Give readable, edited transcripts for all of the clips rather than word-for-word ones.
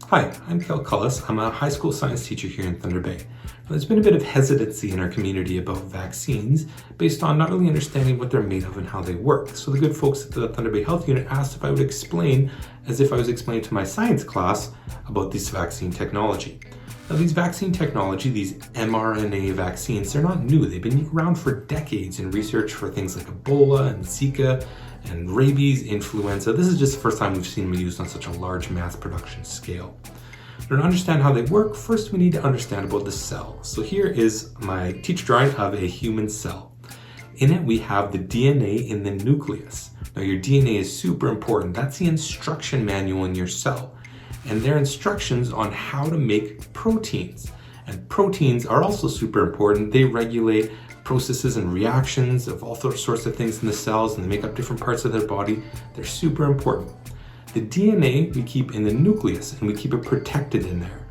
Hi, I'm Kel Cullis. I'm a high school science teacher here in Thunder Bay. Now, there's been a bit of hesitancy in our community about vaccines based on not really understanding what they're made of and how they work. So the good folks at the Thunder Bay Health Unit asked if I would explain, as if I was explaining to my science class, about this vaccine technology. Now, these vaccine technology, these mRNA vaccines, they're not new. They've been around for decades in research for things like Ebola and Zika and rabies, influenza. This is just the first time we've seen them used on such a large mass production scale. Now, to understand how they work, first we need to understand about the cell. So here is my teacher drawing of a human cell. In it, we have the DNA in the nucleus. Now, your DNA is super important. That's the instruction manual in your cell. And they're instructions on how to make proteins. And proteins are also super important. They regulate processes and reactions of all sorts of things in the cells, and they make up different parts of their body. They're super important. The DNA we keep in the nucleus, and we keep it protected in there.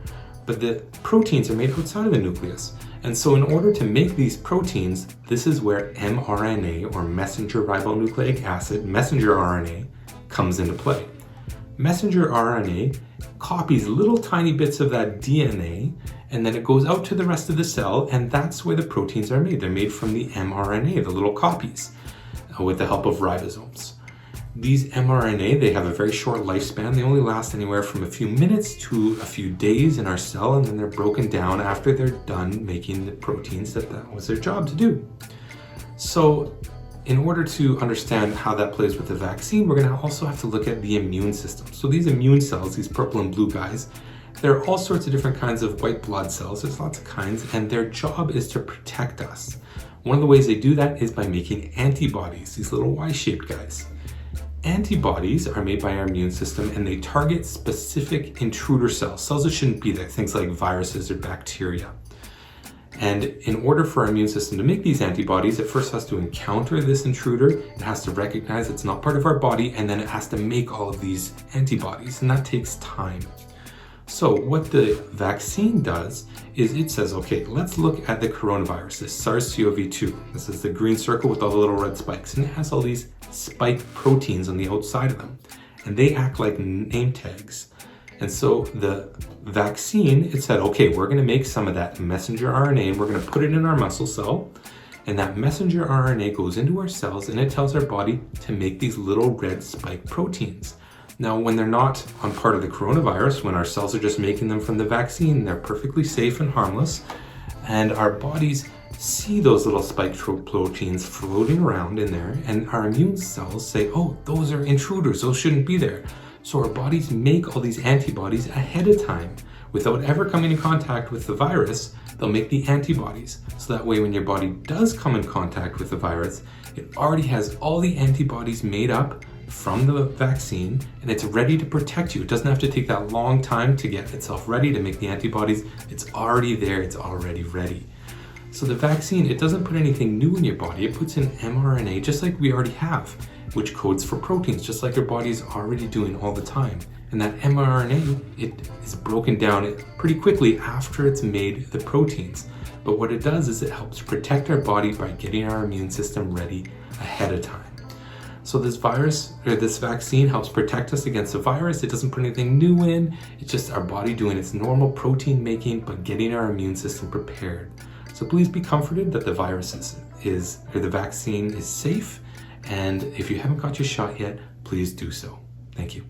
But the proteins are made outside of the nucleus. And so in order to make these proteins, this is where mRNA, or messenger ribonucleic acid, messenger RNA, comes into play. Messenger RNA copies little tiny bits of that DNA, and then it goes out to the rest of the cell, and that's where the proteins are made. They're made from the mRNA, the little copies, with the help of ribosomes. These mRNA, they have a very short lifespan. They only last anywhere from a few minutes to a few days in our cell, and then they're broken down after they're done making the proteins that was their job to do. So in order to understand how that plays with the vaccine, we're going to also have to look at the immune system. So these immune cells, these purple and blue guys, there are all sorts of different kinds of white blood cells. There's lots of kinds, and their job is to protect us. One of the ways they do that is by making antibodies, these little Y-shaped guys. Antibodies are made by our immune system, and they target specific intruder cells, cells that shouldn't be there, things like viruses or bacteria. And in order for our immune system to make these antibodies, it first has to encounter this intruder, it has to recognize it's not part of our body, and then it has to make all of these antibodies, and that takes time. So what the vaccine does is it says, okay, let's look at the coronavirus, this SARS-CoV-2. This is the green circle with all the little red spikes, and it has all these spike proteins on the outside of them, and they act like name tags. And so the vaccine, it said, okay, we're going to make some of that messenger RNA, and we're going to put it in our muscle cell, and that messenger RNA goes into our cells, and it tells our body to make these little red spike proteins. Now, when they're not on part of the coronavirus, when our cells are just making them from the vaccine, they're perfectly safe and harmless, and our bodies see those little spike proteins floating around in there, and our immune cells say, oh, those are intruders, those shouldn't be there. So our bodies make all these antibodies ahead of time. Without ever coming in contact with the virus, they'll make the antibodies. So that way when your body does come in contact with the virus, it already has all the antibodies made up from the vaccine, and it's ready to protect you. It doesn't have to take that long time to get itself ready to make the antibodies. It's already there, it's already ready. So the vaccine, it doesn't put anything new in your body. It puts in mRNA just like we already have, which codes for proteins, just like your body is already doing all the time. And that mRNA, it is broken down pretty quickly after it's made the proteins. But what it does is it helps protect our body by getting our immune system ready ahead of time. So this vaccine helps protect us against the virus. It doesn't put anything new in. It's just our body doing its normal protein making, but getting our immune system prepared. So please be comforted that the the vaccine is safe. And if you haven't got your shot yet, please do so. Thank you.